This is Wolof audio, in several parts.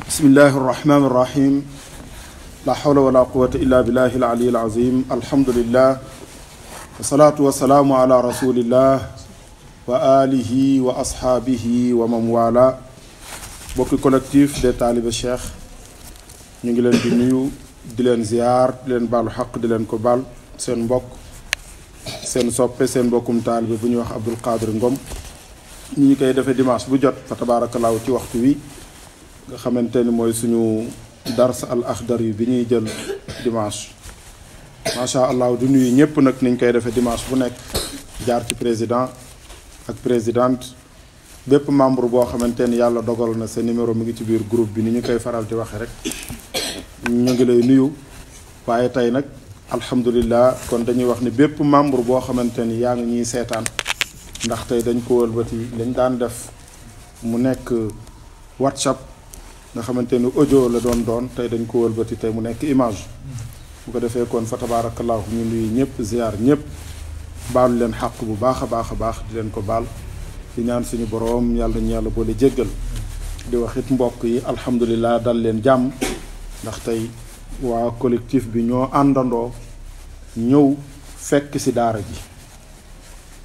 bismillahi irrahmani irrahim la hawla wala quwata illa billahi al-ali al-azim alhamdulillah wasalaatu wasalaamu ala rasulillah wa alihi wa ashaabihi wa man wala bokki collectif des talibé cheikh ñu ngi leen di nuyu di leen ziyaar di leen baalu xaq di leen ko baal seen mbokk seen soppe seen mbokkum taalibe bu ñuy wax Abdul Qadir Ngom ñu koy defee dimanche bu jot fa tabaarakallaahu ci waxtu wi nga xamante ni mooy suñu dars al akhdari bi ñuy jël dimanche macha allah du nuyu ñëpp nag niñ koy defee dimanche bu nekk jaar ci président ak présidente bépp membre boo xamante ni yàlla dogal na sa numéro mi ngi ci biir groupe bi ni ñu koy faral di waxe rek ñu ngi lay nuyu waaye tey nag alhamdulilah kon dañuy wax ni bépp membre boo xamante ni yaa ngi ñuy seetaan ndax tey dañ ko wëlbati lañ daan def mu nekk WhatsApp nga xamante ni audio la doon tey dañ ko wëlbati tey mu nekk image bu ko defee kon fa tabaarakallaahu ñu nuyu ñëpp ziar ñëpp baalu leen xàq bu baax a baax di leen ko baal di ñaan suñu boroom yàlla ñu yàlla boole jéggal di wax it mbokk yi alhamdulilah dal leen jàmm ndax tey waa collectif bi ñoo àndandoo ñëw fekk ci daara ji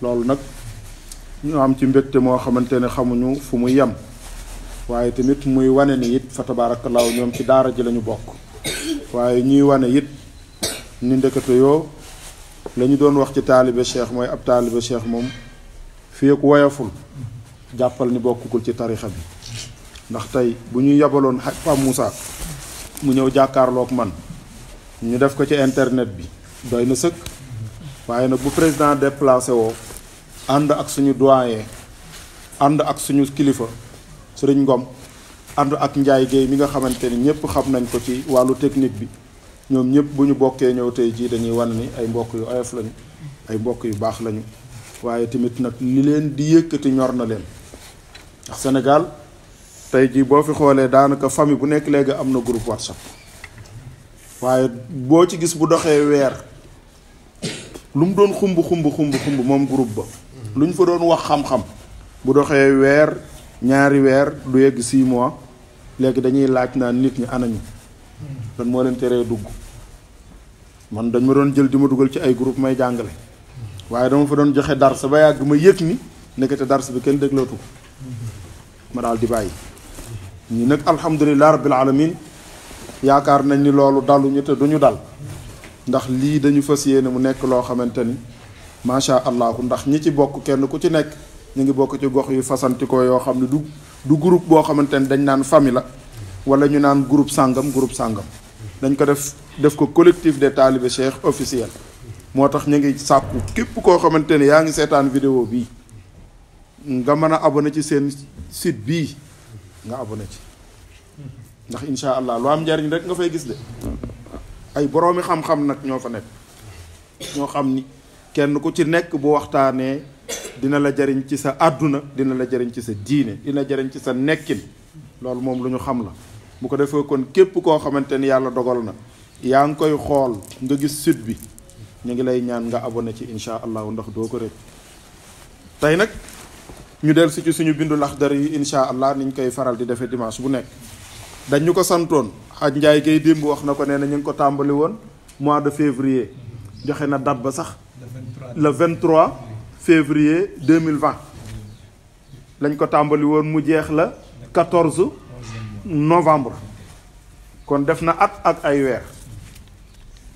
loolu nag ñu am ci mbégte moo xamante ne xamuñu fu muy yem waaye tamit muy wane ni it fa tabaarakallaahu ñoom ci daara ji lañu bokk waaye ñuy wane it ni ndekete yoo la ñu doon wax ci taalibe cheikh mooy ab taalibe cheikh moom fii ak woyaful jàppal ni bokkul ci tarixa bi ndax tey bu ñu yabaloon Pape Moussa mu ñëw jàkkaarloog man ñu def ko ci internet bi doy na sëkk waaye nag bu président déplacé woo ànd ak suñu doyen ànd ak suñu kilifa Sëriñ Ngom ànd ak Njaay Géey mi nga xamante ni ñëpp xam nañ ko ci wàllu technique bi ñoom ñëpp bu ñu bokkee ñëw tey jii dañuy wan ni ay mbokk yu oyof lañu ay mbokk yu baax lañu waaye tamit nag li leen di yëkkati ñor na leen ndax Sénégal tey jii boo fi xoolee daanaka famille bu nekk léegi am na groupe WhatsApp waaye boo ci gis bu doxee weer lu mu doon xumb moom groupe ba lu ñu fa doon wax xam-xam bu doxee weer ñaari weer du yegg 6 mois léegi dañuy laaj naan nit ñi anañu lan moo leen teree dugg man dañ ma doon jël di ma dugal ci ay groupe may jàngale waaye dama fa doon joxe dars ba yàgg ma yëg ni nekkate dars bi kenn déglootu ko ma daal di bàyyi ñi nag alhamdulilah rabbil alamin yaakaar nañ ni loolu daluñu te duñu dal ndax lii dañu fas yéene mu nekk loo xamante ni macha allah ndax ñi ci bokk kenn ku ci nekk ñu ngi bokk ci gox yu fasantikoo yoo xam ne du groupe boo xamante ni dañ naan famille la wala ñu naan groupe sàngam dañ ko def ko collectif des talibé cheikh officiel moo tax ñu ngi sàkku képp koo xamante ne yaa ngi seetaan vidéo bii nga mën a abonné ci seen site bii nga abonné ci ndax insha allah lu am njariñ rek nga fay gis de ay boroomi xam-xam nag ñoo fa nekk ñoo xam ni kenn ku ci nekk bu waxtaanee dina la jariñ ci sa àdduna dina la jariñ ci sa diine dina jariñ ci sa nekkin loolu moom lu ñu xam la bu ko defee kon képp koo xamante ni yàlla dogal na yaa ngi koy xool nga gis site bi ñu ngi lay ñaan nga abonné ci insha allahu ndax doo ko rëcc tey nag ñu del si ci suñu bindu Laxdari yi insha allah niñ koy faral di defee dimanche bu nekk dañ ñu ko santoon xaj Njaay Gay démb wax na ko nee na ñu ngi ko tàmbali woon mois de février joxe na date ba sax le 23 février 2020 lañ ko tàmbali woon mu jeex la 14 novembre kon def na at ak ay weer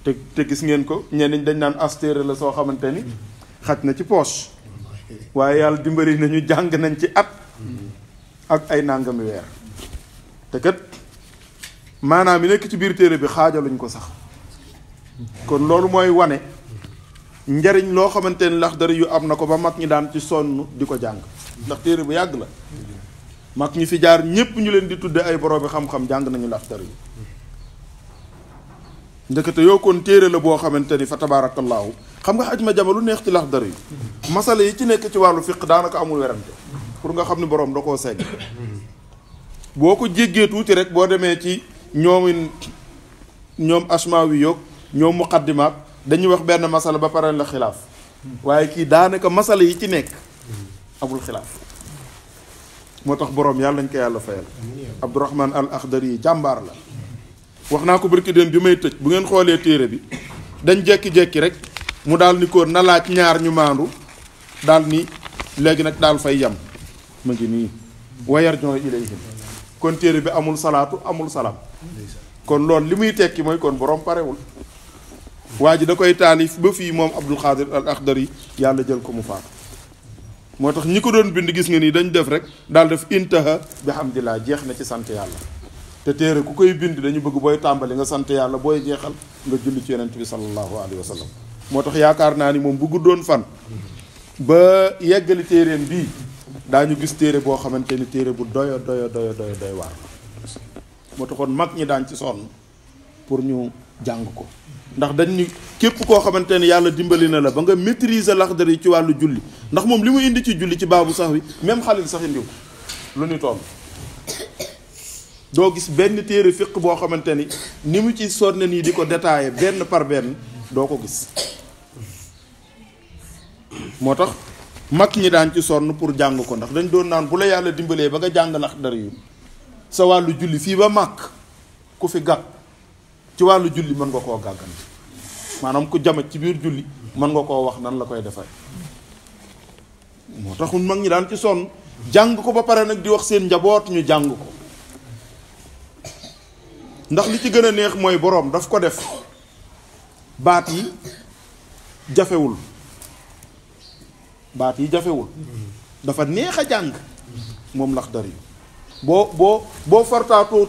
te gis ngeen ko ñenn dañ naan astéere la soo xamante ni xaj na ci poche waaye yàlla dimbali nañu jàng nañ ci at ak ay nàngami weer te kat maanaam yi nekk ci biir téere bi xaajaluñ ko sax kon loolu mooy wane njariñ loo xamante ni Laxdari yu am na ko ba mag ñi daan ci sonn di ko jàng ndax téere bu yàgg la mag ñi fi jaar ñépp ñu leen di tudde ay boroomi xam-xam jàng nañu Laxdari yu ndekete yoo kon téere la boo xamante ni fa tabaarakallaahu xam nga xaj ma jama lu neex ci Laxdari yu masala yi ci nekk ci wàllu fiq daanaka amul werante pour nga xam ni boroom da koo segg boo ko jéggee tuuti rek boo demee ci ñoom asmaawi yoog ñoom muqaddimaat dañuy wax benn masala ba pare la xilaaf waaye kii daanaka masala yi ci nekk amul xilaaf moo tax boroom yàlla nañ ko yàlla fayal Abdourahman al Akhdari yi jàmbaar la wax naa ko barki dem bi may tëj bu ngeen xoolee téere bi dañ jekki-jekki rek mu daal ni ko na laaj ñaar ñu maandu daal ni léegi nag daal fay yam ma ngi nii wayar ñoo ilayhim kon téere bi amul salaatu amul salaam kon loolu li muy tekki mooy kon borom parewul waa ji da koy taalif ba fii moom Abdul Xaadir al Akhdari yàlla jël ko mu faatu moo tax ñi ko doon bind gis nga nii dañ def rek daal def intaha bi hamdillah jeex na ci sant yàlla te téere ku koy bind dañu bëgg booy tàmbali nga sant yàlla booy jeexal nga julli ci yonent bi sallallahu alayhi wa sallam moo tax yaakaar naa ni moom bu guddoon fan ba yeggali téereem bii daañu gis téere boo xamante ni téere bu doy waar moo taxoon mag ñi daan ci sonn pour ñu jàng ko ndax dañ ni képp koo xamante ni yàlla dimbali na la ba nga maîtriser Laxdari ci wàllu julli ndax moom li mu indi ci julli ci baabu sax wi même xalil sax indiw lu ñu toll doo gis benn téere fiq boo xamante ni mu ci sonne nii di ko détaillé benn par benn doo ko gis moo tax mag ñi daan ci sonn pour jàng ko ndax dañ doon naan bu la yàlla dimbalee ba nga jàng Laxdari yu sa wàllu julli fii ba màkk ku fi gàgg ci wàllu julli mën nga koo gàggan maanaam ku jamat ci biir julli mën nga koo wax nan la koy defee moo taxul mag ñi daan ci sonn jàng ko ba pare nag di wax seen njaboot ñu jàng ko ndax li ci gën a neex mooy boroom daf ko def baat yi jafewul dafa neex a jàng moom Laxdari boo fartaatoo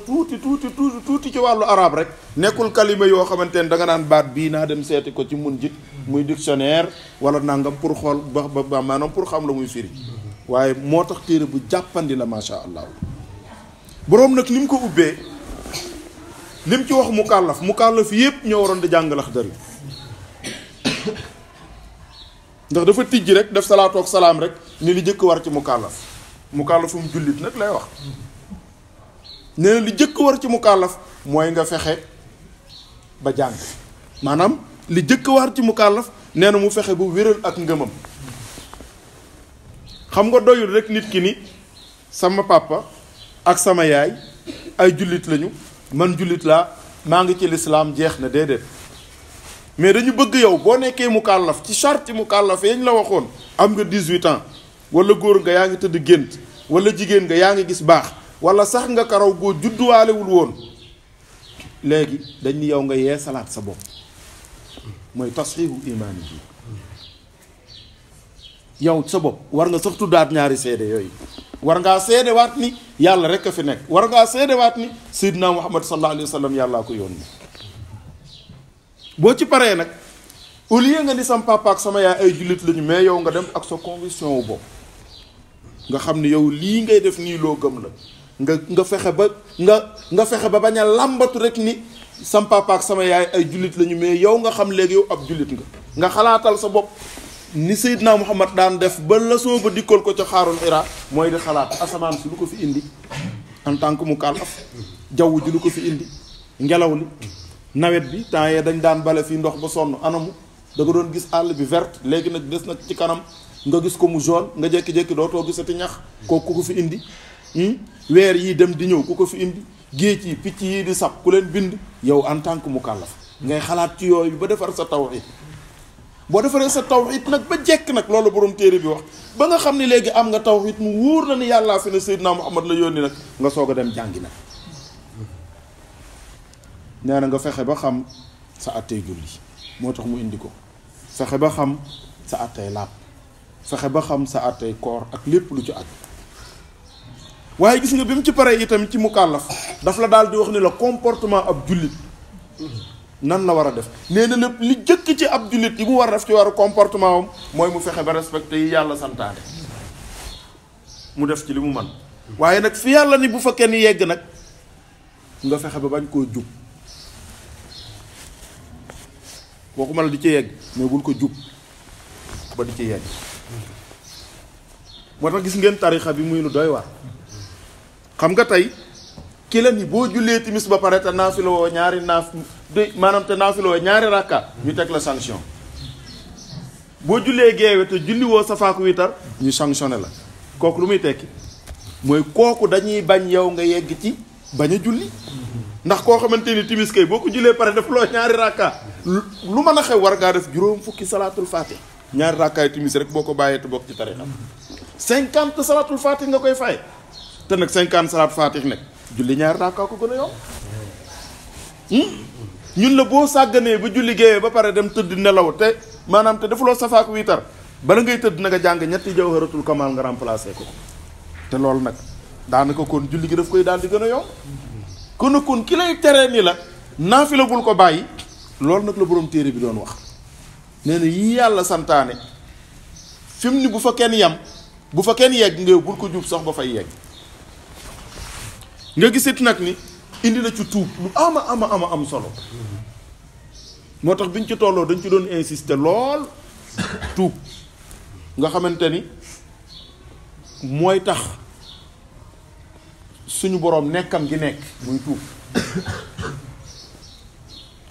tuuti ci wàllu arab rek nekkul kalima yoo xamante ne da nga naan baat bii naa dem seeti ko ci mun jit muy dictionnaire wala nangam pour xool ba maanaam pour xam la muy firi waaye moo tax téere bu jàppandi la macha allah boroom nag ni mu ko ubbee lim ci wax mukallaf yépp ñoo waroon di jàng Laxdari ndax dafa tijji rek def salaatu ak salaam rek ni li jëkk war ci mukallafum jullit nag lay wax nee na li jëkk war ci mukallaf mooy nga fexe ba jàng maanaam li jëkk war ci mukallaf nee na mu fexe bu wéral ak ngëmam xam nga doyul rek nit ki ni sama papa ak sama yaay ay jullit lañu man jullit laa maa ngi ci lislaam jeex na déedéet mais dañu bëgg yow boo nekkee mukallaf ci charte mukallaf yañ la waxoon am nga 18 ans wala góor nga yaa ngi tëdd gént wala jigéen nga yaa ngi gis baax wala sax nga karaw goo judduwaalewul woon léegi dañ ni yow nga yee salaat sa bopp mooy tasxiihu imaan yi yow sa bopp war nga sax tuddaat ñaari seede yooyu war ngaa seede waat ni yàlla rek a fi nekk war ngaa seede waat ni Seydina Muhammad sallallahu alayhi wa sallam yàllaa ko yónni boo ci paree nag au lieu nga ni sama papa ak sama yaay ay jullit lañu mais yow nga dem ak sa conviction wu bopp nga xam ni yow lii ngay def nii loo gëm la nga fexe ba nga fexe ba bañ a làmbatu rek ni sama papa ak sama yaay ay jullit lañu mais yow nga xam léegi yow ab jullit nga xalaatal sa bopp ni Seydina Muhammad daan def ba la soo ba dikkal ko ca xaarul Hira mooy di xalaat asamaan si lu ko fi indi en tant que mu kàllaf jaww ji lu ko fi indi ngelaw li nawet bi temps yee dañ daan bale fii ndox ba sonn anamu da nga doon gis àll bi verte léegi nag des nag ci kanam nga gis ko mu jaune nga jékki-jékki dootoo gisati ñax kooku ku ko fi indi weer yii dem di ñëw ku ko fi indi géej yi picc yii di sab ku leen bind yow en tant que mu kàllaf ngay xalaat ci yooyu ba defar sa tawhid boo defaree sa tawhid nag ba jekk nag loolu borom téere bi wax ba nga xam ne léegi am nga tawhid mu wóor na ni yàllaa fi ne Seydina Muhammad la yónni nag nga soog a dem jàngi nag nee na nga fexe ba xam sa attey julli moo tax mu indi ko fexe ba xam sa attey laab fexe ba xam sa attey koor ak lépp lu ci aju waaye gis nga bi mu ci paree itam ci mukallaf daf la daal di wax ni la comportement ab jullit nan la war a def nee na lépp li jëkk ci ab jullit yi mu war a def ci waru comportement am mooy mu fexe ba respecté yi yàlla santaane mu def ci li mu man waaye nag fi yàlla ni bu fa kenn yegg nag nga fexe ba bañ koo jub waxuma la di ci yegg mais bul ko jub ba di ci yegg moo tax gis ngeen tarixa bi muy lu doy waar xam nga tey ki la ni boo jullee timis ba pare te naafiloo ñaari maanaam te naafiloo ñaari rakka ñu teg la sanction boo jullee geewe te julliwoo safaaku witar ñu sanctionné la kooku lu muy tekki mooy kooku dañuy bañ yow nga yegg ci bañ a julli ndax koo xamante ni timis kay boo ko jullee pare def loo ñaari rakka lu mën a xew war ngaa def juróom fukki salaatul faatih ñaari rakkaay timis rek boo ko bàyyee te bokk ci tarixa 50 salaatul faatih nga koy fay te nag 50 salaatul faatih nag julli ñaari rakka ko gën a yomb ñun la boo sàgganee ba julli géeyee ba pare dem tëdd nelaw te maanaam te defuloo safaaku witar bala ngay tëdd na nga jàng ñetti jawharatul kamal nga remplacé ko te loolu nag daanaka kon julli gi daf koy daal di gën a yomb kon ki lay tere ni la naafila bul ko bàyyi loolu nag la boroom téere bi doon wax nee na yii yàlla santaane fi mu ni bu fa kenn yam bu fa kenn yegg nga bul ko jub sax ba fay yegg nga gisit nag ni indi na ci tuub lu am solo moo tax biñ ci tolloo dañ ci doon insister lool tuub nga xamante ni mooy tax suñu boroom nekkam gi nekk muy tuub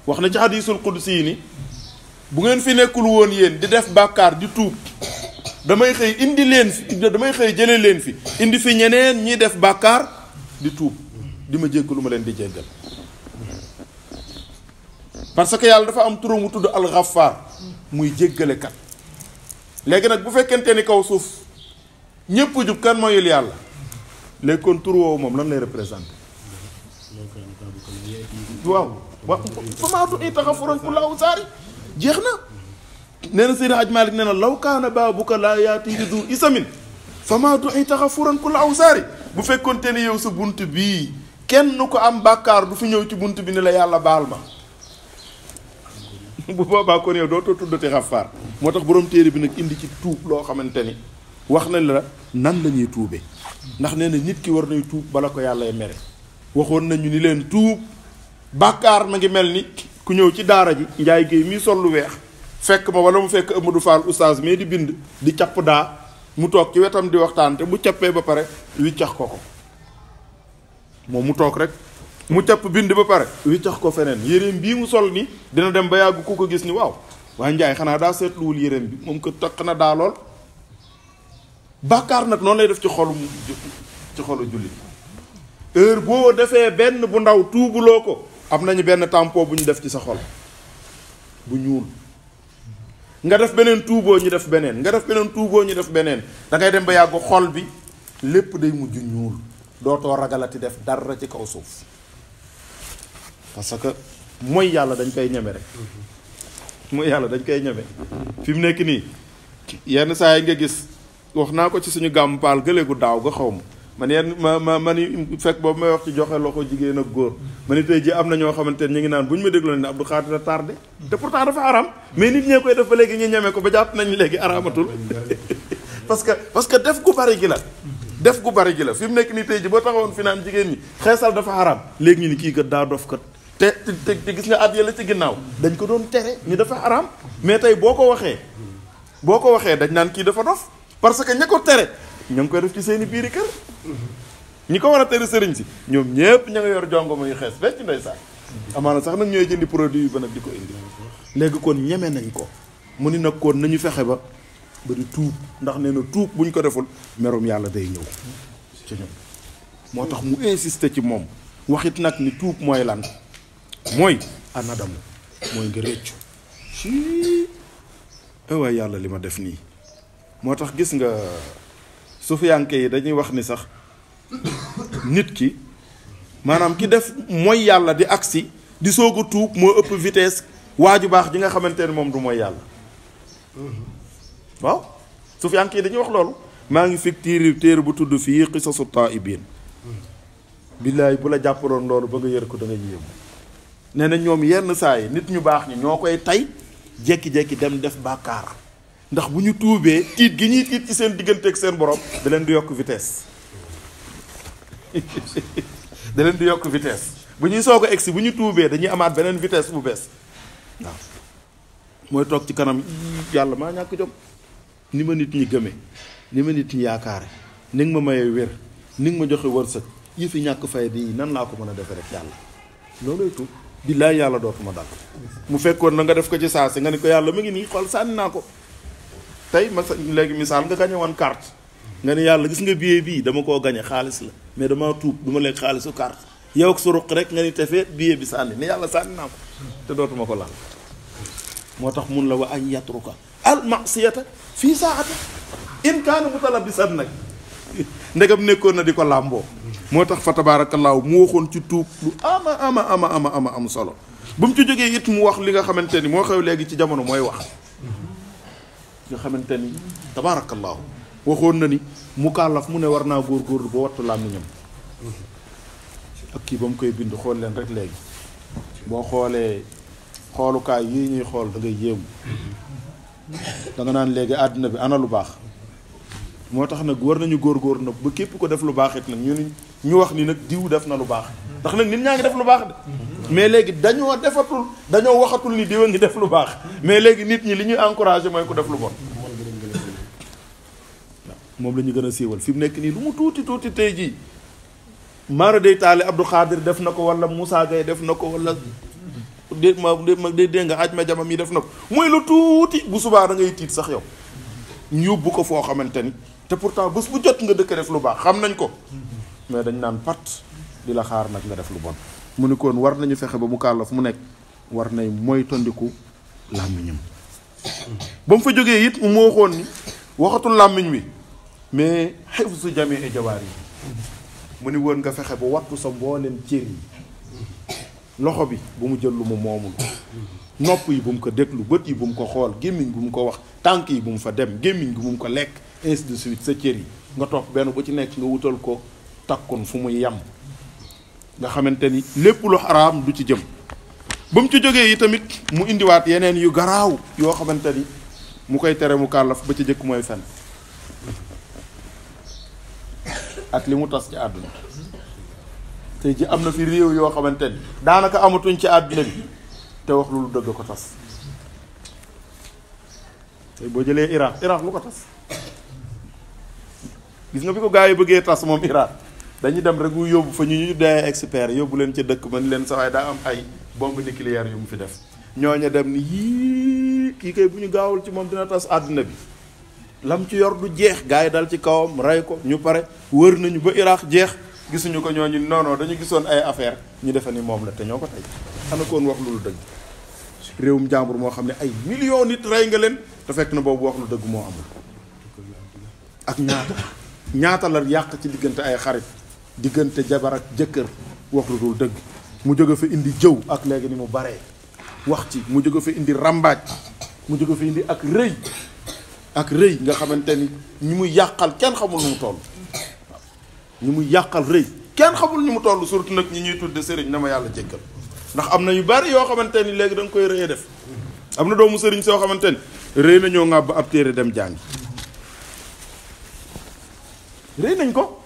wax na ci hadiisul qudsi yi ni bu ngeen fi nekkul woon yéen di def bàkkaar di tuub damay xëy indi leen fi damay xëy jële leen fi indi fi ñeneen ñi def bàkkaar di tuub di ma jéggalu ma leen di jéggal parce que yàlla dafa am turam mu tudd al-Ghaffar muy jéggalekat léegi nag bu fekkente ni kaw suuf ñépp jub kan mooyul yàlla léegi kon tur woowu moom lan lay représenté waaw fa maa du itaxafuran ku laaw saari jeex na nee na Seydi Hadj Malick nee na law kaana baabuka laa yaati bi du isamin fa maa du itaxafuran ku laaw saari bu fekkonte ni yow sa bunt bii kenn ko am bàkkaar du fi ñëw ci bunt bi ni la yàlla baal ma bu boobaa kon yow dootoo tuddati xafaar moo tax borom téere bi nag indi ci tuub loo xamante ni wax na la nan la ñuy tuube ndax nee na nit ki war nay tuub bala ko yàlla mere waxoon nañu ni leen tuub bàkkaar ma ngi mel ni ku ñëw ci daara ji njaay géey mii sol lu weex fekk ma wala mu fekk Amadou Fall oustaz mais di bind di capp daa mu toog ci wetam di waxtaan te bu cappee ba pare wiccax ko moom mu toog rek mu capp bind ba pare wiccax ko feneen yéreem bii mu sol ni dina dem ba yàgg ku ko gis ni waaw waaye njaay xanaa daa seetluwul yéreem bi moom ko taq na daa lool bàkkaar nag noonu lay def ci xolu julli heure boo defee benn bu ndaw tuubuloo ko am nañu benn tampon bu ñu def ci sa xol bu ñuul nga def beneen tuuboo ñu def beneen nga def beneen tuuboo ñu def beneen da ngay dem ba yàgg xol bi lépp day mujj ñuul dootoo ragalati def dara ci kaw suuf parce que mooy yàlla dañ koy ñeme rek mooy yàlla dañ koy ñeme fi mu nekk nii yenn saa yi nga gis wax naa ko ci suñu gàmm paal gële gu daaw ga xaw ma man ni fekk boobu may wax ci joxe loxo jigéen ak góor ma ni tey ji am na ñoo xamante ne ñu ngi naan bu ñu ma dégloo ne Abdou Khadre tardé te pourtant dafa araam mais nit ñee koy def ba léegi ñu ñeme ko ba jàpp nañ léegi araamatul parce que def gu bari gi la def gu bari gi la fi mu nekk nii tey ji boo taxawoon fi naan jigéen ñi xeesal dafa araam léegi ñu ni kii kat daa dof kat te gis nga at yële ci ginnaaw dañ ko doon tere ñu dafa araam mais tey boo ko waxee dañ naan kii dafa dof parce que ña ko tere ñoo ngi koy def ci seeni biiri kër ñi ko war a tere sëriñ si ñoom ñépp ña nga yor jongo yu xees fecc ndeysaan amaana sax nag ñooy jëndi produit ba nag di ko indi léegi kon ñeme nañ ko mu ni nag kon nañu fexe ba di tuub ndax nee na tuub buñ ko deful merum yàlla day ñëw ci ñoom moo tax mu insister ci moom waxit nag ni tuub mooy lan mooy anadamu mooy nga réccu ci waaye yàlla li ma def nii moo tax gis nga sufiyanke yi dañuy wax ni sax nit ki maanaam ki def mooy yàlla di agsi di soog a tuub moo ëpp vitesse waaju baax ji nga xamante ne moom du mooy yàlla waaw sufiyanke yi dañuy wax loolu maa ngi fekk téere bu tudd fii qisasu taa'ibiin billaay bu la jàppaloon loolu ba nga yër ko da nga yéemu nee na ñoom yenn saa yi nit ñu baax ñi ñoo koy tey jekki-jekki dem def bàkkaar ndax bu ñu tuubee tiit gi ñuy tiit ci seen diggante ak seen borom da leen di yokk vitesse da leen di yokk vitesse bu ñuy soog a egsi bu ñu tuubee dañuy amaat beneen vitesse bu bees waaw mooy toog ci kanam yàlla maa ñàkk jom ni ma nit ñi gëme ni ma nit ñi yaakaare ni nga ma mayee wér ni nga ma joxe wërsëg yi fi ñàkk fay di nan laa ko mën a defe rek yàlla loolooy tuub billaay yàlla dootuma dal mu fekkoon na nga def ko ci saa si nga ni ko yàlla mu ngi nii xool sànni naa ko tey léegi misaal nga gañe woon carte nga ni yàlla gis nga billet bii dama koo gañe xaalis la mais dama tuub du ma lekk xaalisu carte yow ak sa ruq rek nga ni tefee billet bi sànni ni yàlla sànni naa ko te dootuma ko laal moo tax mun la wa an yatruka al masiyata fii saata in kaana mutalabisan nag ndegam nekkoon na di ko làmboo moo tax fa tabaarakallaahu mu waxoon ci tuub lu ama am solo ba mu ci jógee it mu wax li nga xamante ni moo xew léegi ci jamono mooy wax nga xamante ni tabaarakallaahu waxoon na ni mukallaf mu ne war naa góorgóorlu ba wattu làmmiñam ak kii ba mu koy bind xool leen rek léegi boo xoolee xoolukaay yii ñuy xool da ngay yéemu da nga naan léegi àddina bi ana lu baax moo tax nag war nañu góorgóor nag ba képp ko def lu baax it nag ñu wax ni nag diw def na lu baax ndax nag nit ñaa ngi def lu baax de mais léegi dañoo waxatul ni diw a ngi def lu baax mais léegi nit ñi li ñuy encouragé mooy ku def lu bon moom la ñu gën a siiwal fi mu nekk nii lu mu tuuti tey jii maara day taali Abdou Khadre def na ko wala Moussa Gueye def na ko wala dégg nga aj ma jamam yi def na ko mooy lu tuuti bu subaa da ngay tiit sax yow ñu yóbbu ko foo xamante ni te pourtant bés bu jot nga dëkk def lu baax xam nañ ko mais dañ naan pat di la xaar nag nga def lu bon mu ni koon war nañu fexe ba mu kàllaf mu nekk war nay mooy tondiku làmmiñam ba mu fa jógee it mu waxoon ni waxatul làmmiñ wi mais hifzu jamii jawaar yi mu ni woon nga fexe ba wattu sa mbooleem cër yi loxo bi bu mu jël lu mu moomul nopp yi bu mu ko déglu bët yi bu mu ko xool gémmiñ bu mu ko wax tànk yi bu mu fa dem gémmiñ gi bu mu ko lekk ainsi de suite sa cër yi nga topp benn bu ci nekk nga wutal ko takkun fu muy yam nga xamante ni lépp lu xaraam du ci jëm ba mu ci jógee yi tamit mu indiwaat yeneen yu garaaw yoo xamante ni mu koy tere mu kàllaf ba ci jëkk mooy fen ak li mu tas ci àdduna tey ji am na fi réew yoo xamante ni daanaka amatuñ ci àdduna bi te wax lu dëgg ko tas tey boo jëlee Irak lu ko tas gis nga bi ko gaa yi bëggee tas moom Irak dañuy dem rek mu yóbbu fa ñu dee expert yóbbu leen ca dëkk man leen sa waay daa am ay bombe nucléaire yu mu fi def ñooña dem ni yii kii kay bu ñu gaawul ci moom dina tas àdduna bi lam ci yor du jeex gaa yi dal ci kawam rey ko ñu pare wër nañu ba Irak jeex gisuñu ko ñooñu non dañu gisoon ay affaire ñu defe ni moom la te ñoo ko tey xana koon wax lu dëgg réewum jàmbur moo xam ne ay millions nit rey nga leen te fekk na boobu wax lu dëgg moo amul ak ñaata la yàq ci diggante ay xarit diggante jabar ak jëkkër wax lu dul dëgg, mu jóge fa indi jëw ak léegi ni mu baree wax ci, mu jóge fa indi ràmbaaj, mu jóge fa indi ak rëy nga xamante ni ñi muy yàqal kenn xamul nu mu toll. ñi muy yàqal rëy kenn xamul ni mu toll, surtout nag ñi ñuy tudde sëriñ na ma yàlla jéggal. ndax am na yu bari yoo xamante ni léegi da nga koy rëyee def. am na doomu sëriñ soo xamante ni rëy nañoo ŋàbb ab téere dem jàngi, rëy nañ ko.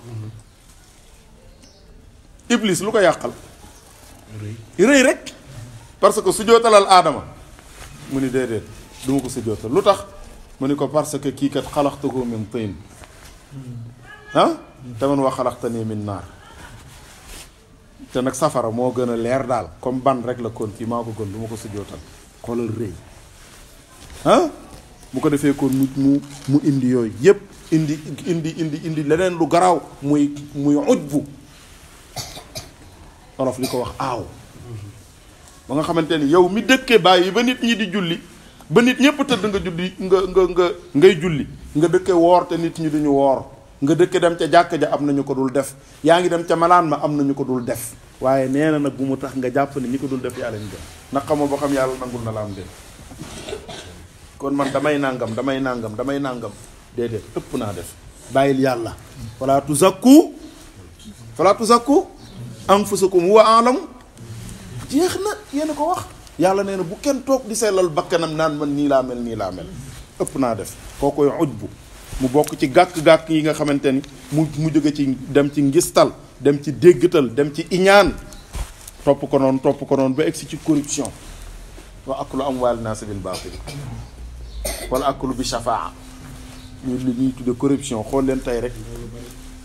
Iblis lu ko yàqal rëy rek, parce que sujootalal aadama mu ni déedéet du ma ko sujootal. lu tax mu ni ko parce que kii kat xalaxtahu min tiin te man wa xalaxtani min naar, te nag safara moo gën a leer daal, comme ban rek la kon kii maa ko gën, du ma ko sujootal. xoolal rëy bu ko defee kon mu indi yooyu yépp indi leneen lu garaaw muy ujbu, wolof li ko wax aaw. ba nga xamante ni yow mi dëkkee bàyyi ba nit ñi di julli, ba nit ñëpp tëdd nga julli ngay julli, nga dëkke woor te nit ñi duñu woor, nga dëkke dem ca jàkk ja am nañu ko dul def, yaa ngi dem ca malaan ma am nañu ko dul def, waaye nee na nag bu mu tax nga jàpp ne ñi ko dul def yàlla ñu gën. ndax xamoo ba xam yàlla nangul na la am déet. kon man damay nàngam déedéet ëpp naa def. bàyyil yàlla falaa tuzakku anfusakum huwa a'lam. jeex na, yéen a ko wax. yàlla nee na bu kenn toog di sellal bakkanam naan man nii laa mel ëpp naa def. koo koy ujbu mu bokk ci gàkk-gàkk yi nga xamante ni mu jóge ci dem ci ngistal, dem ci déggtal, dem ci iñaan, topp ko noonu ba egsi ci corruption. wa aklu amwaal naas bil baatil wala aklu bi shafaa, ñu li ñuy tudde corruption. xool leen tey rek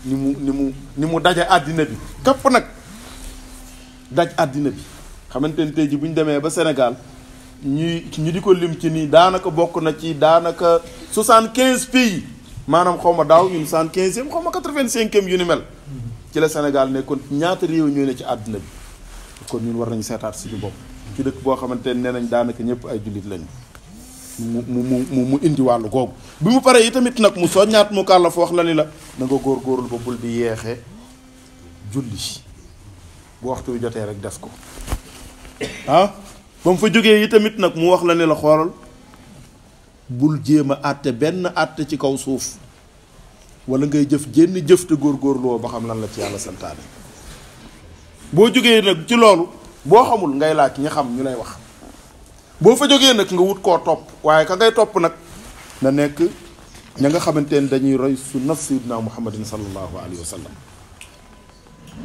ni mu daje àddina bi kapp nag, daj àddina bi. xamante ni tey ji bu ñu demee ba Sénégal ñu di ko lim ci nii daanaka bokk na ci daanaka 75 pays, maanaam xaw ma daaw ñun 75e xaw ma 85e yu ni mel ci la Sénégal nekkoon. ñaata réew ñoo ne ci àddina bi. kon ñun war nañu seetaat suñu bopp ci dëkk boo xamante ne nee nañ daanaka ñëpp ay jullit lañu. mu indi wàllu googu. bi mu paree yi tamit nag mu soññaat mu kàllaf wax la ni la na nga góorgóorlu ba bul di yeexe julli, bu waxtu wi jotee rek def ko. ba mu fa jógee yi tamit nag mu wax la ne la xoolal bul jéem a àtte benn àtte ci kaw suuf, wala ngay jëf jenn jëf te góorgóorloo ba xam lan la ci yàlla santaane. boo jógee nag ci loolu, boo xamul ngay laaj ñi xam ñu lay wax. boo fa jógee nag nga wut koo topp, waaye ka ngay topp nag na nekk ña nga xamante ne dañuy roy sunna sayyidina muhammadin sallallahu alayhi wa sallam.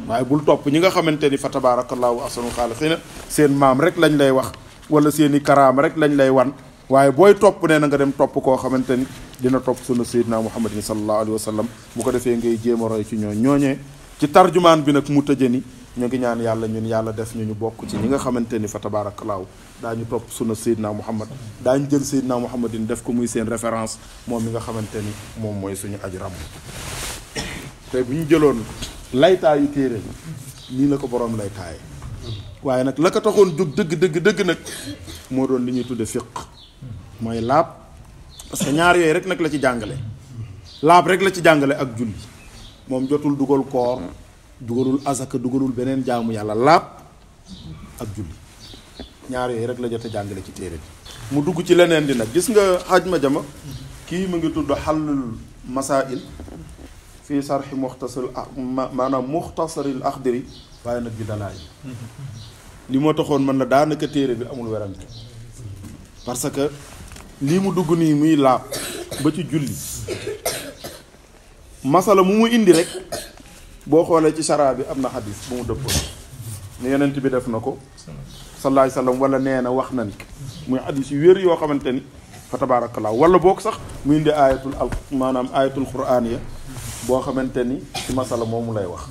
waaye bul topp ñi nga xamante ni fa tabarakallahu ahsanul xaaliqiina seen maam rek lañ lay wax, wala seeni karaama rek lañ lay wan. waaye booy topp nee na nga dem topp koo xamante ni dina topp sunna sayyidina muhammadin sallallahu alayhi wa sallam. bu ko defee ngay jéem a roy ci ñooñee. ci tarjumaan bi nag mu tëje ni ñu ngi ñaan yàlla ñun yàlla def ñu bokk ci ñi nga xamante ni fa tabarakallahu daañu topp sunna sayyidina muhammad, daañu jël sayyidina muhammadin def ko muy seen référence, moom mi nga xamante ni moom mooy suñu aj ram. te bu ñu jëloon laytaayu téere nii la ko boroom laytaaye, waaye nag la ko taxoon jóg dëgg nag moo doon li ñuy tudde fiq, mooy laab. parce que ñaar yooyu rek nag la ci jàngale. laab rek la ci jàngale ak julli. moom jotul dugal koor, dugalul azaka, dugalul beneen jaamu yàlla. laab ak julli, ñaar yooyu rek la jot a jàngale ci téere bi. mu dugg ci leneen di nag gis nga xaaj ma jama kii mu ngi tudd xallul masail fii sarxi muxtasaril axdari, waaye nag bi dalaay li moo taxoon man la daanaka téere bi amul werante. parce que lii mu dugg nii muy laab ba ci julli, masala mu indi rek boo xoolee ci saraa bi am na xadis bu mu dëppoon ne yonent bi def na ko sallallahu alayhi wasallam, wala nee na wax na ni muy xadis yu wér yoo xamante ni fa tabarakallah. wala boog sax mu indi ayatul quraan ya boo xamante ni ci masala moomu lay wax.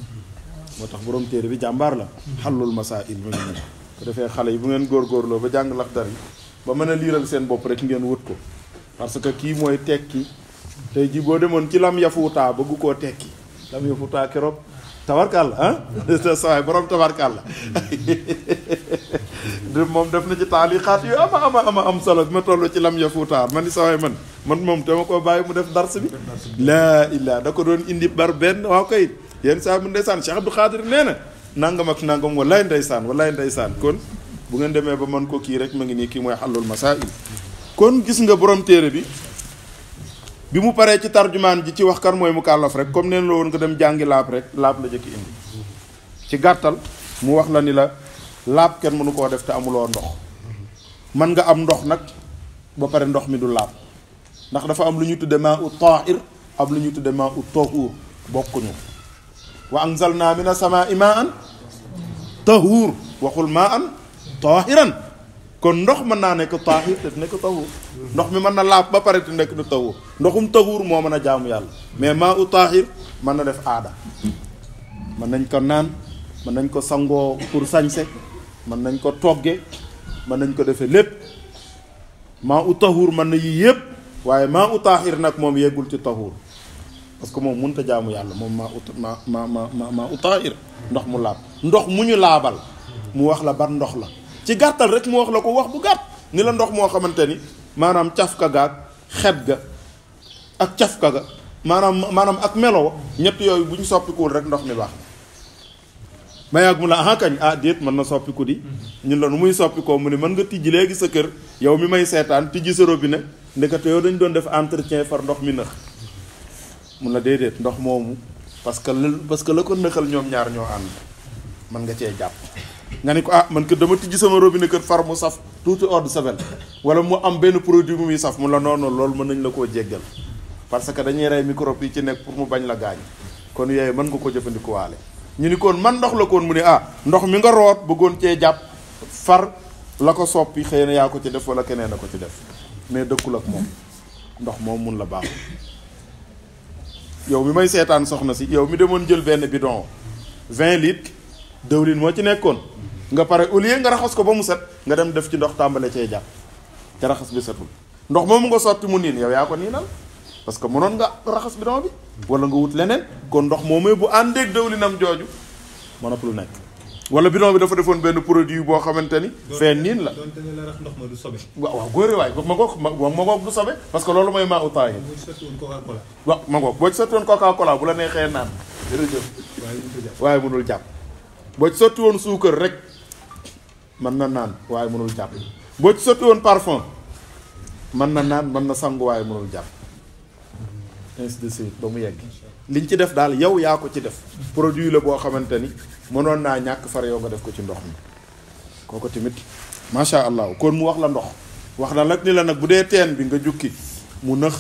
moo tax borom téere bi jàmbaar la. xallul masail ma ngi nii ko defee xale yi bu ngeen góorgóorloo ba jàng Laxdar yi ba mën a liiral seen bopp rek ngeen wut ko. parce que kii mooy tekki tey ji boo demoon ci lam yafuutaa bëgg koo tekki lam yafuutaa keroog tabarkàlla sawaay borom tabarkàlla moom def na ci taalixaat yu ama am solo bi ma toll ci lam yafuutaa man ni sawaay man moom dama ko bàyyi mu def dars bi laa illaa da ko doon indi bar benn waaw kay yenn saa mu ndeysaan Cheikh Abdou Khadir nee na nangam ak nangam wallaay ndeysaan kon bu ngeen demee ba mën ko kii rek ma ngi nii kii mooy xallul masail kon gis nga borom téere bi mu paree ci tarjumaan ji ci wax kan mooy mukallaf rek comme neen la woon nga dem jàngi laab rek laab la jëkki indi ci gàttal mu wax la ni la laab kenn mënu koo def te amuloo ndox man nga am ndox nag ba pare ndox mi du laab ndax dafa am lu ñu tudde maa u taahir am lu ñu tudde maa u tahuur bokkuñu wa anzalna mina samaa'i maa'an tahuur waxul maa'an taahiran kon ndox mën naa nekk taahir te nekk tahuur ndox mi mën na laab ba pare te nekk du tahuur ndoxum tahuur moo mën a jaamu yàlla mais maa u taahir mën na def aada mën nañ ko naan mën nañ ko sangoo pour sañse mën nañ ko togge mën nañ ko defee lépp maa u tahuur mën na yii yëpp waaye maa u taahir nag moom yeggul ci tahuur parce que moom mënut a jaamu yàlla moom maa u taahir ndox mu laab ndox mu ñu laabal mu wax la ban ndox la ci gàttal rek mu wax la ko wax bu gàtt ni la ndox moo xamante ni maanaam cafka ga ak xet ga ak cafka ga maanaam ak melo ñett yooyu bu ñu soppikuwul rek ndox mi baax na ma yàgg mu la aha kañ déet mën na soppiku di ñun la nu muy soppikoo mu ne mën nga tijji léegi sa kër yow mi may seetaan tijji sa robinet ndekete yow dañ doon def entretien far ndox mi nëx mun la déedéet ndox moomu parce que la ko nëxal ñoom ñaar ñoo ànd mën nga cee jàpp nga ni ko man kër dama tijji sama robinet kër far mu saf tuuti eau de Javel wala mu am benn produit bu muy saf mu la noonu loolu mën nañ la koo jéggal parce que dañuy rey microbe yi ci nekk pour mu bañ la gaañ kon yooyu mën nga ko jëfandikoo waale ñu ni kon man ndox la koon mu ne ndox mi nga root bëggoon cee jàpp far la ko soppi xëy na yaa ko ci def wala keneen a ko ci def mais dëkkul ak moom ndox moom mun la baax yow mi may seetaan soxna si yow mi demoon jël benn bidon 20 litres dëwlin moo ci nekkoon nga pare au lieu nga raxas ko ba mu set nga dem def ci ndox tàmbale cee jàpp te raxas bi setul ndox moomu nga sotti mu niin yow yaa ko niinal parce que mënoon nga raxas bidon bi wala nga wut leneen kon ndox moomee bu àndeeg dëwlinam jooju mënatul nekk wala bidon bi dafa defoon benn produit boo xamante ni feen niin la donte ne la rax ndox ma du sobe waaw góore waay ma ngoog du sobe parce que loolu mooy maa u taahir waaw ma ngoog boo ci sotti woon Coca-Cola bu la neexee naan jërëjëf waaye mënul jàpp boo ci sotti woon suukar rek mën na naan waaye mënul jàpp boo ci sotti woon parfum mën na naan mën na sangu waaye mënul jàpp ainsi de suite ba mu yegg liñ ci def daal yow yaa ko ci def produit la boo xamante ni mënoon naa ñàkk far yow nga def ko ci ndox mi kooku tamit macha allah kon mu wax la ndox wax la nag ni la nag bu dee teen bi nga jukki mu nëx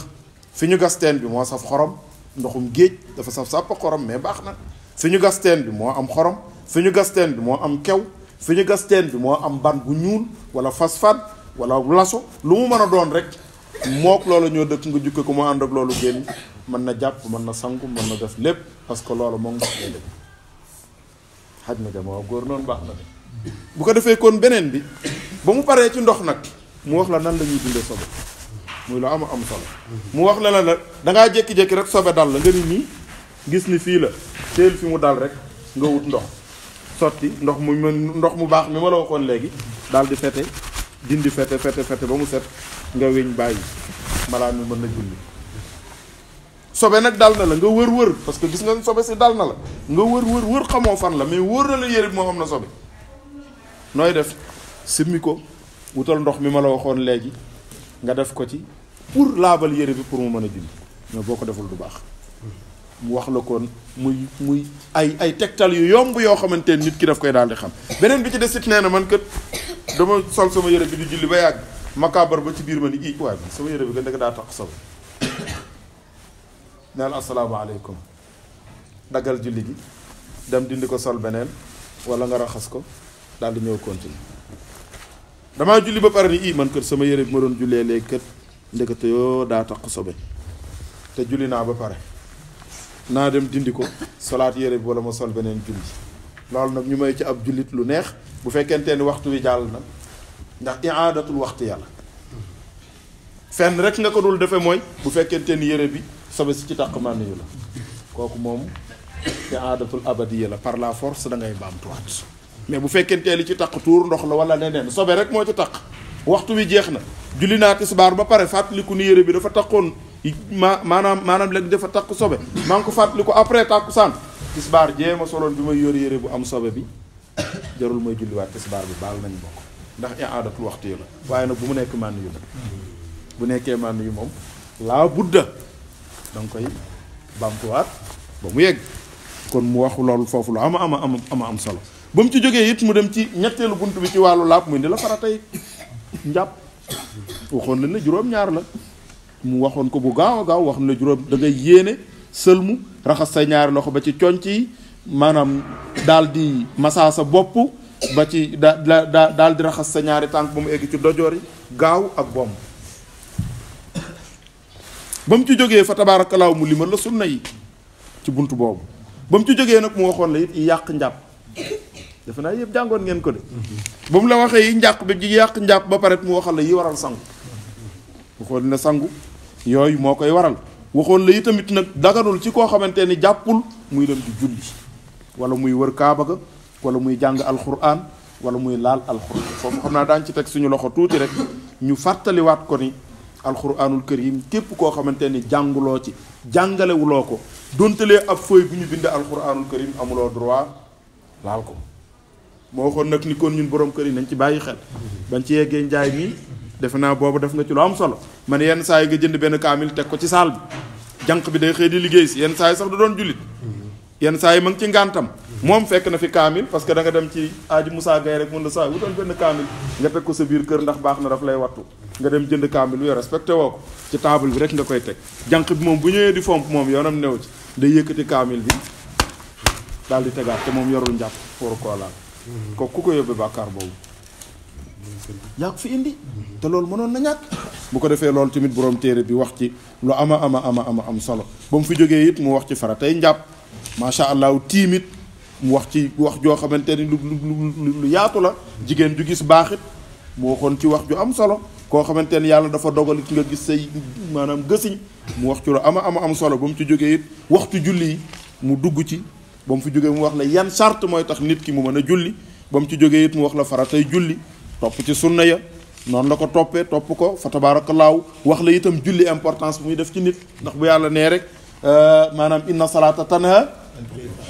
fi ñu gas teen bi moo saf xorom ndoxum géej dafa saf sàpp xorom mais baax na fi ñu gas teen bi moo am xorom fi ñu gas teen bi moo am kew fi ñu gas teen bi moo am ban bu ñuul wala phosphate wala laso lu mu mën a doon rek mook loolu ñoo dëkk nga jukke ko mu ànd ak loolu génn mën na jàpp mën na sangu mën na def lépp parce que loolu moom ndox lay def xaj na jama waaw góor noonu baax na de bu ko defee kon beneen bi ba mu paree ci ndox nag mu wax la nan la ñuy dundee sobe muy la am solo mu wax la la dangaa jékki-jékki rek sobe dal la nga ni nii gis ni fii la teel fi mu dal rek nga wut ndox sotti ndox mu baax mi ma la waxoon léegi daal di fete dindi fete ba mu set nga weñ bàyyi malaan mi mën na julli sobe nag dal na la nga wër parce que gis nga sobe si dal na la nga wër xamoo fan la mais wóor na la yére bi moo am na sobe nooy def simmi ko wutal ndox mi ma la waxoon léegi nga def ko ci pour laabal yére bi pour mu mën a julli mais boo ko deful du baax mu wax la kon muy ay tegtal yu yomb yoo xamante nit ki daf koy daal di xam beneen bi ci des it nee na man kat dama sol sama yére bi di julli ba yàgg makaabar ba ci biir ma ni waaye sama yére bi nga ndek daa tax sobe neel asalaamaaleykum daggal julli gi dem dindi ko sol beneen wala nga raxas ko daal di ñëw continuer damaa julli ba pare ni man kër sama yére bi ma doon jullee léegi kët ndekete yoo daa tax sobe te julli naa ba pare naa dem dindi ko solaat yére bi wala ma sol beneen julli loolu nag ñu may ci ab jullit lu neex bu fekkente ni waxtu wi jàll na ndax iaadatul waxtu yàlla fenn rek nga ko dul defee mooy bu fekkente ni yére bi sobe si ci tàq mànn yu la kooku moom iaadatul abadiya la par la force da ngay baamtuwaat mais bu fekkentee li ci taq tuur ndox la wala leneen sobe rek moo ci taq waxtu wi jeex na julli naa tisbaar ba pare fàttaliku ni yére bi dafa taqoon maanaam léegi dafa taq sobe maa ngi ko fàttaliku après tàkkusaan tisbaar jéema soloon bi may yor yére bu am sobe bi jarul may julliwaat tisbaar bi baal nañ bokk ndax i'aadatul waxtu la waaye nag bu mu nekk mànn yu bu nekkee mànn yu moom laa budda da nga koy bamtuwaat ba mu yegg kon mu wax loolu foofu lu ama am solo ba mu ci jógee it mu dem ci ñetteelu bunt bi ci wàllu laab muy ni la faratay njàpp waxoon la juróom-ñaar la mu waxoon ko bu gaaw a gaaw wax na juróom da ngay yéene sëlmu raxas sa ñaari loxo ba ci conc yi maanaam daal di masaa sa bopp ba ci daal di raxas sa ñaari tànk ba mu egg ci dojoor yi gaaw ak bomb ba mu ci jógee fa tabaarakallaahu mu limal la sunna yi ci bunt boobu ba mu ci jógee nag mu waxoon la it yàq njàpp defe naa yëpp jàngoon ngeen ko de ba mu la waxee yi njàq bi ji yàq njàpp ba pare mu waxal la yi waral sangu waxoon na sangu yooyu moo koy waral waxoon la yi tamit nag daganul ci koo xamante ni jàppul muy dem di julli wala muy wër kaaba ga wala muy jàng alquran wala muy laal alquran foofu xam naa daañu ci teg suñu loxo tuuti rek ñu fàttaliwaat ko ni alquranul karim képp koo xamante ni jànguloo ci jàngalewuloo ko dontelee ab feuille bu ñu bind alquranul karim amuloo droit laal ko moo waxoon nag ni kon ñun borom kër yi nañ ci bàyyi xel bañ ci yeggee njaay mi defe naa boobu def nga ci lu am solo man yenn saa yi nga jënd benn kaamil teg ko ci saal bi jànq bi day xëy di liggéey si yenn saa yi sax da doon jullit yenn saa yi ma ngi ci ngàntam moom fekk na fi kaamil parce que da nga dem ci Aji Moussa Gaye rek mun la saa wutoon benn kaamil nga teg ko sa biir kër ndax baax na daf lay wattu nga dem jënd kaamil wi respecté woo ko ci table bi rek nga koy teg jànq bi moom bu ñëwee di fomp moom yoonam new ci day yëkkati kaamil bi daal di tegaat te moom yorul njàpp pour koo laal ko ku ko yóbbee bàkkaar boobu yaa ko fi indi te loolu mënoon na ñàkk bu ko defee loolu tamit borom téere bi wax ci lu ama am solo ba mu fi jógee it mu wax ci faratay njàpp macha allah tiimit mu wax ci wax joo xamante ni lu yaatu la jigéen ju gis baaxit mu waxoon ci wax ju am solo koo xamante ni yàlla dafa dogal it nga gis say maanaam gësiñ mu wax ci lu ama am solo ba mu ci jógee it waxtu julli yi mu dugg ci ba mu fi jógee mu wax la yan charte mooy tax nit ki mu mën a julli ba mu ci jógee it mu wax la faratay julli topp ci sunna ya noonu la ko toppee topp ko fa tabaarakallaahu wax la itam julli importance bu muy def ci nit ndax bu yàlla nee rek maanaam inna salaata tanha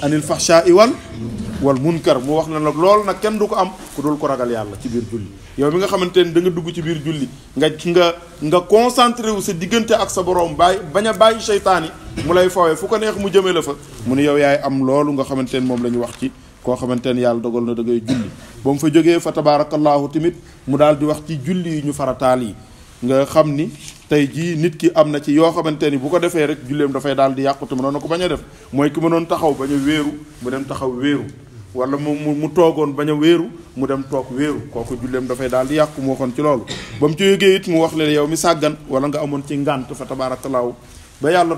anil fahshaa'i wal munkar mu wax na nag loolu nag kenn du ko am ku dul ko ragal yàlla ci biir julli yow mi nga xamante ni da nga dugg ci biir julli nga concentré wu sa diggante ak sa borom bañ a bàyyi seytaan yi mu lay fawee fu ko neex mu jëmee la fa mu ne yow yaay am loolu nga xamante ni moom la ñu wax ci koo xamante ni yàlla dogal na da ngay julli ba mu fa jógee fa tabaarakallaahu tamit mu daal di wax ci julli yi ñu farataal yi nga xam ni tey jii nit ki am na ci yoo xamante ni bu ko defee rek julleem dafay daal di yàqu te mënoon na ko bañ a def mooy ki mënoon taxaw bañ a wéeru mu dem taxaw wéeru wala mu toogoon bañ a wéeru mu dem toog wéeru kooku julleem dafay daal di yàqu mu waxoon ci loolu ba mu ci jógee it mu wax leen yow mi sàggan wala nga amoon ci ngànt fa tabaarakallaahu ba yàlla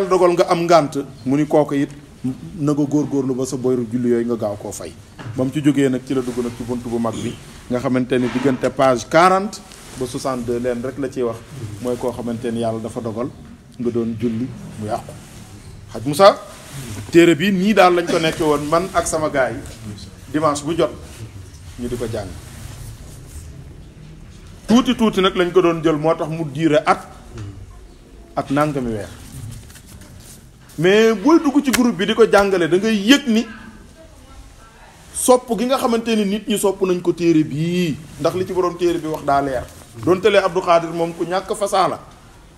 dogal nga am ngànt mu ni kooku it na nga góorgóorlu ba sa boyru julli yooyu nga gaaw koo fay ba mu ci jógee nag ci la dugg nag ci bunt bu mag bi nga xamante ni diggante page 40 ba 62 leen rek la ciy wax mooy koo xamante ni yàlla dafa dogal nga doon julli mu yàqu xaj Moussa téere bi nii daal lañ ko nekke woon man ak sama gars yi dimanche bu jot ñu di ko jàng tuuti nag lañ ko doon jël moo tax mu diire at nangami weer mais booy dugg ci groupe bi di ko jàngale da ngay yëg ni sopp gi nga xamante ni nit ñi sopp nañ ko téere bii ndax li ci borom téere bi wax daa leer doon telee Abdou Khadir moom ku ñàkk fasaa la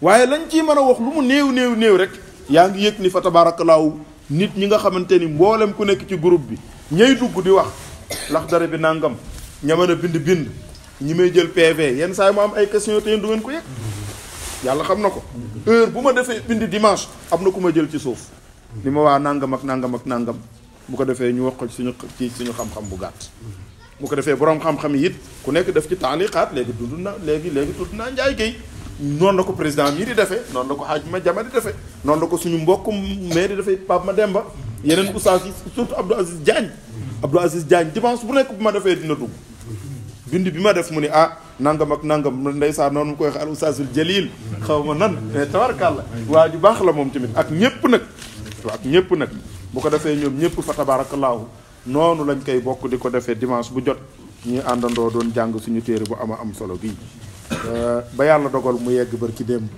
waaye lañ ciy mën a wax lu mu néew rek yaa ngi yëg ni fa tabaarakallaahu nit ñi nga xamante ni mboolem ku nekk ci groupe bi ñay dugg di wax Laxdari bi nangam ña mën a bind ñi may jël PV yenn saa yi mu am ay questions te du ngeen ko yëg yàlla xam na ko heure bu ma defee bind dimanche am na ku ma jël ci suuf li ma waa nangam ak nangam bu ko defee ñu wax ko ci suñu xam-xam bu gàtt bu ko defee borom xam-xam yi it ku nekk def ci taaliqaat léegi tudd naa Njaay Géey noonu la ko président mii di defee noonu la ko xaaj ma jama di defee noonu la ko suñu mbokkum mais di defee Pape Mademba yeneen oustaz yi surtout Abdou Aziz Diagne dimanche bu nekk bu ma defee dina dugg bind bi ma def mu ni nangam ak nangam ndeysaan noonu mu koy wax al oustazul jalil xaw ma nan mais tabarakàlla waa ju baax la moom tamit ak ñépp nag bu ko defee ñoom ñëpp fa tabaarakallaahu noonu lañ koy bokk di ko defee dimanche bu jot ñuy àndandoo doon jàng suñu téere bu am solo bii ba yàlla dogal mu yegg bërki démb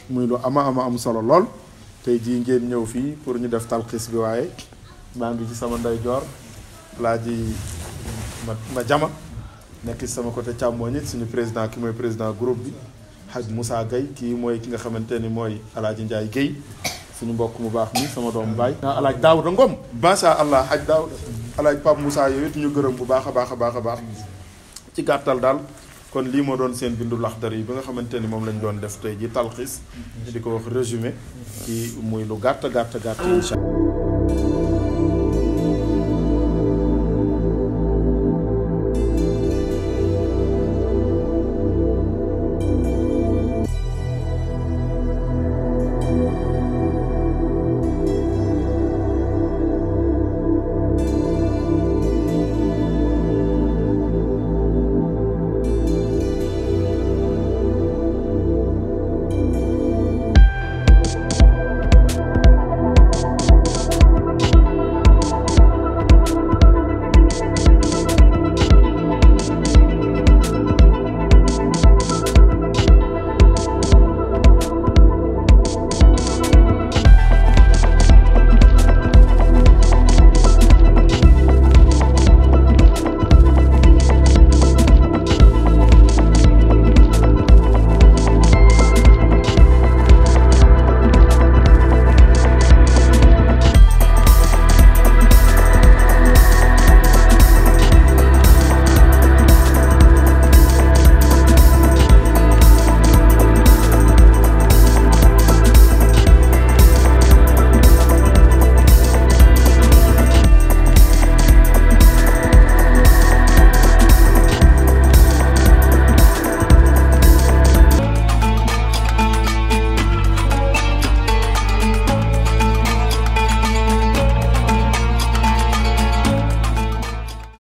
muy lu am solo lool tey jii ngeen ñëw fii pour ñu def talxiis bi waaye maa ngi ci sama ndeyjoor Alaaji ma jama nekk ci sama côté càmmooñ it suñu président ki mooy président groupe bi Hadj Moussa Gueye kii mooy ki nga xamante ni mooy Alaaji Ndiaye Gueye suñu mbokk mu baax mi sama doom baay Alaaji Daouda Ngom macha allah Hadj Daouda Alaaji Pape Moussa yooyu it ñu gërëm bu baax a baax a baax a baax ci gàttal daal kon lii moo doon seen bindu Laxdari yi bi nga xamante ni moom lañ doon def tey ji talxiis di ko wax résumé ci muy lu gàtt incha allah